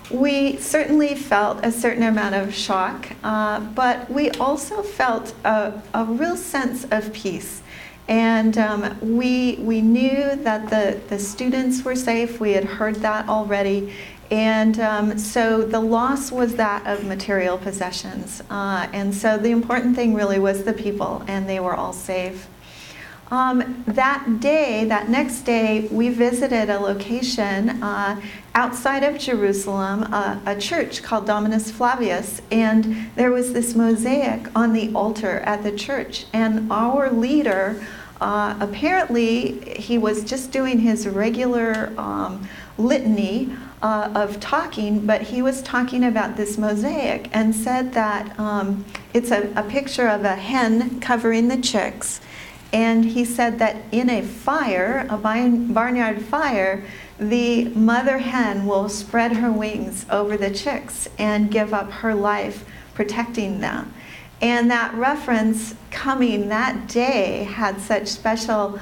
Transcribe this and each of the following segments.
We certainly felt a certain amount of shock, but we also felt a real sense of peace. And we knew that the students were safe. We had heard that already. And so the loss was that of material possessions. And so the important thing really was the people, and they were all safe. That next day, we visited a location outside of Jerusalem, a church called Dominus Flavius, and there was this mosaic on the altar at the church. And our leader, apparently, he was just doing his regular litany of talking, but he was talking about this mosaic and said that it's a picture of a hen covering the chicks. And he said that in a fire, a barnyard fire, the mother hen will spread her wings over the chicks and give up her life protecting them. And that reference coming that day had such special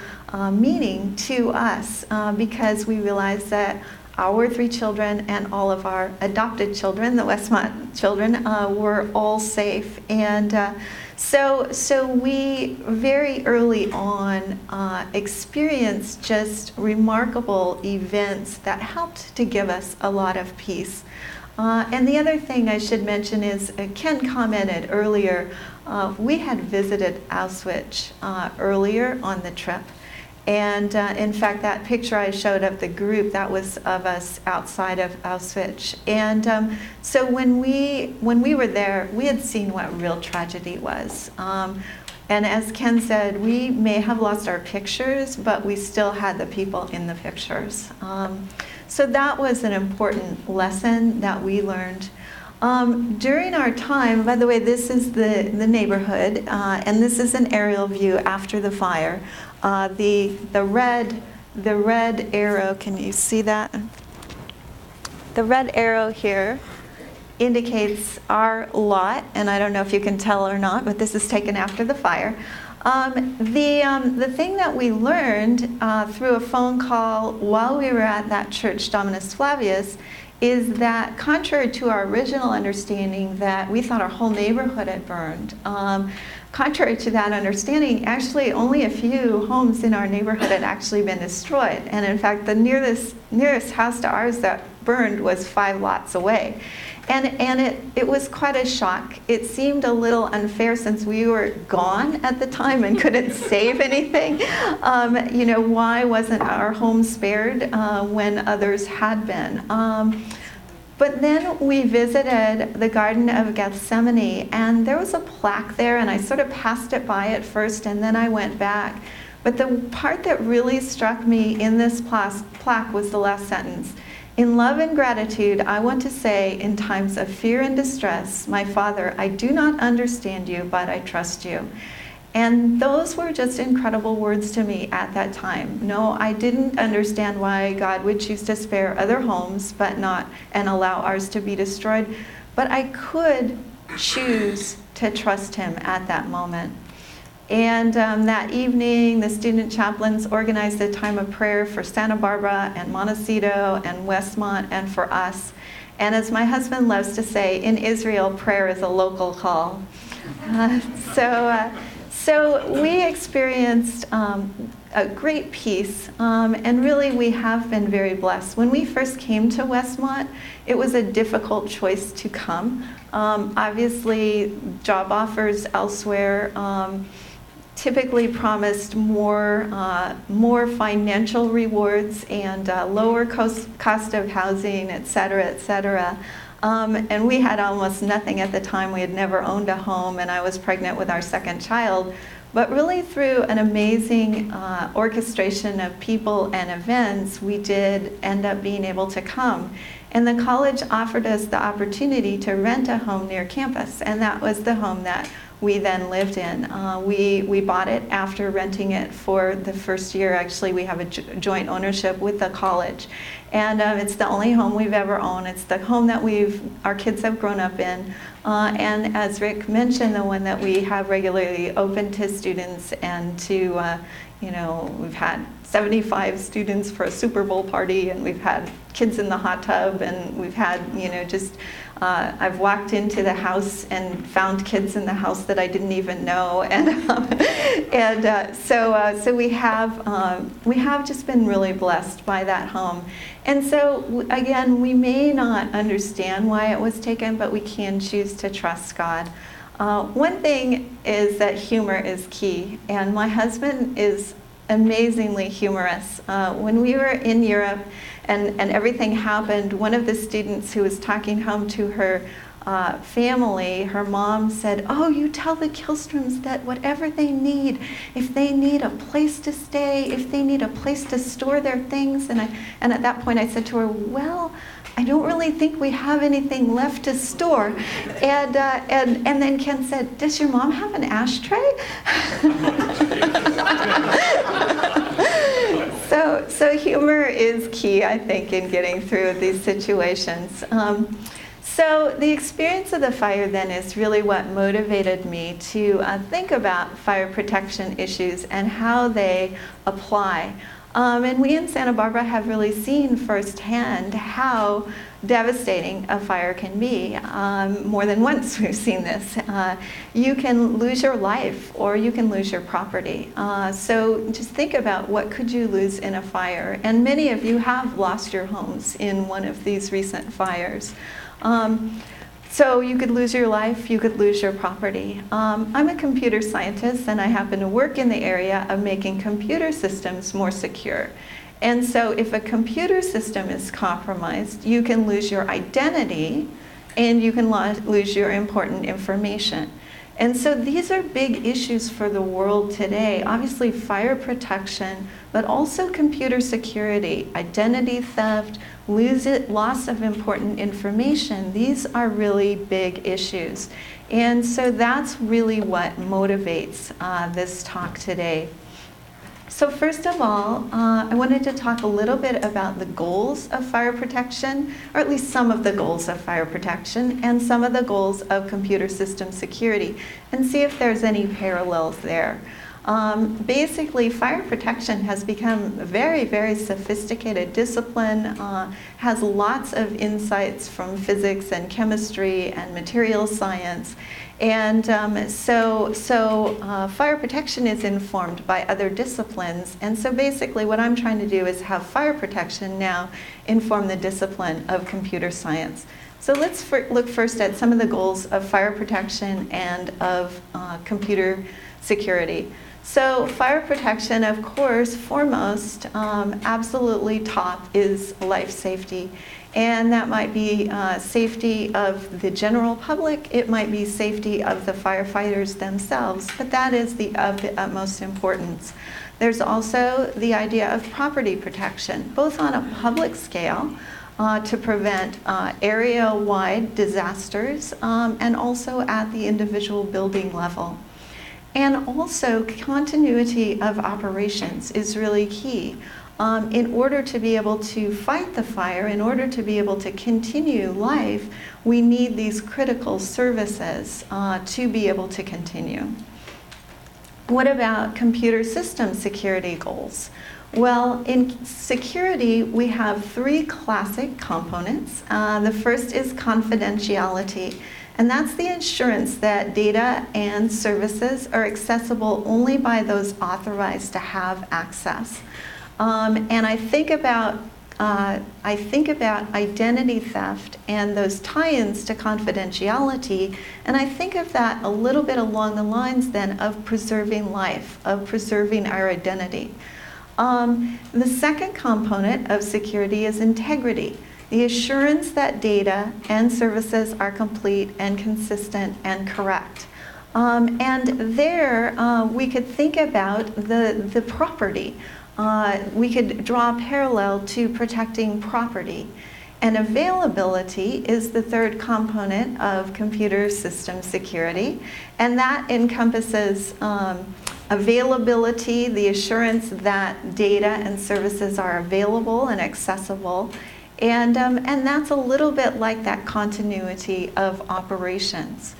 meaning to us because we realized that our 3 children and all of our adopted children, the Westmont children, were all safe. And so we very early on experienced just remarkable events that helped to give us a lot of peace. And the other thing I should mention is, Ken commented earlier, we had visited Auschwitz earlier on the trip. And in fact, that picture I showed of the group, that was of us outside of Auschwitz. And so when we were there, we had seen what real tragedy was. And as Ken said, we may have lost our pictures, but we still had the people in the pictures. So that was an important lesson that we learned. During our time, by the way, this is the neighborhood, and this is an aerial view after the fire. The red arrow, can you see that? The red arrow here indicates our lot, and I don't know if you can tell or not, but this is taken after the fire. The thing that we learned through a phone call while we were at that church, Dominus Flavius, is that contrary to our original understanding that we thought our whole neighborhood had burned, contrary to that understanding, actually only a few homes in our neighborhood had actually been destroyed. And in fact, the nearest house to ours that burned was 5 lots away. And it was quite a shock. It seemed a little unfair since we were gone at the time and couldn't save anything. Why wasn't our home spared when others had been? But then we visited the Garden of Gethsemane, and there was a plaque there, and I sort of passed it by at first, and then I went back. But the part that really struck me in this plaque was the last sentence. In love and gratitude, I want to say, in times of fear and distress, my Father, I do not understand you, but I trust you. And those were just incredible words to me at that time. No, I didn't understand why God would choose to spare other homes, but not and allow ours to be destroyed. But I could choose to trust him at that moment. And that evening, the student chaplains organized a time of prayer for Santa Barbara and Montecito and Westmont and for us. And as my husband loves to say, in Israel, prayer is a local call. So we experienced a great peace, and really we have been very blessed. When we first came to Westmont, it was a difficult choice to come. Obviously, job offers elsewhere typically promised more financial rewards and lower cost of housing, et cetera, et cetera. And we had almost nothing at the time. We had never owned a home, and I was pregnant with our second child. But really through an amazing orchestration of people and events, we did end up being able to come. And the college offered us the opportunity to rent a home near campus, and that was the home that we then lived in. We bought it after renting it for the first year. Actually, we have a joint ownership with the college. And it's the only home we've ever owned. It's the home that our kids have grown up in. And as Rick mentioned, the one that we have regularly open to students and to, we've had 75 students for a Super Bowl party, and we've had kids in the hot tub, and we've had, just I've walked into the house and found kids in the house that I didn't even know, so we have just been really blessed by that home. And so again, we may not understand why it was taken, but we can choose to trust God. One thing is that humor is key, and my husband is amazingly humorous. When we were in Europe and everything happened, one of the students who was talking home to her family, her mom said, "Oh, you tell the Kihlstroms that whatever they need, if they need a place to stay, if they need a place to store their things," and at that point I said to her, "Well, I don't really think we have anything left to store." And then Ken said, "Does your mom have an ashtray?" So humor is key, I think, in getting through these situations. So the experience of the fire then is really what motivated me to think about fire protection issues and how they apply. And we in Santa Barbara have really seen firsthand how devastating a fire can be. More than once we've seen this. You can lose your life or you can lose your property. So just think about what could you lose in a fire. And many of you have lost your homes in one of these recent fires. So you could lose your life, you could lose your property. I'm a computer scientist, and I happen to work in the area of making computer systems more secure. And so if a computer system is compromised, you can lose your identity and you can lose your important information. And so these are big issues for the world today. Obviously fire protection, but also computer security, identity theft, loss of important information. These are really big issues. And so that's really what motivates this talk today. So first of all, I wanted to talk a little bit about the goals of fire protection, or at least some of the goals of fire protection, and some of the goals of computer system security, and see if there's any parallels there. Basically, fire protection has become a very, very sophisticated discipline, has lots of insights from physics and chemistry and material science. And so fire protection is informed by other disciplines. And so basically what I'm trying to do is have fire protection now inform the discipline of computer science. So let's look first at some of the goals of fire protection and of computer security. So fire protection, of course, foremost, absolutely top is life safety. And that might be safety of the general public, it might be safety of the firefighters themselves, but that is of the utmost importance. There's also the idea of property protection, both on a public scale to prevent area-wide disasters and also at the individual building level. And also continuity of operations is really key. In order to be able to fight the fire, in order to be able to continue life, we need these critical services to be able to continue. What about computer system security goals? Well, in security, we have three classic components. The first is confidentiality, and that's the assurance that data and services are accessible only by those authorized to have access. And I think about identity theft and those tie-ins to confidentiality, and I think of that a little bit along the lines then of preserving life, of preserving our identity. The second component of security is integrity, the assurance that data and services are complete and consistent and correct. And there we could think about the property. We could draw a parallel to protecting property. And availability is the third component of computer system security. And that encompasses availability, the assurance that data and services are available and accessible. And that's a little bit like that continuity of operations.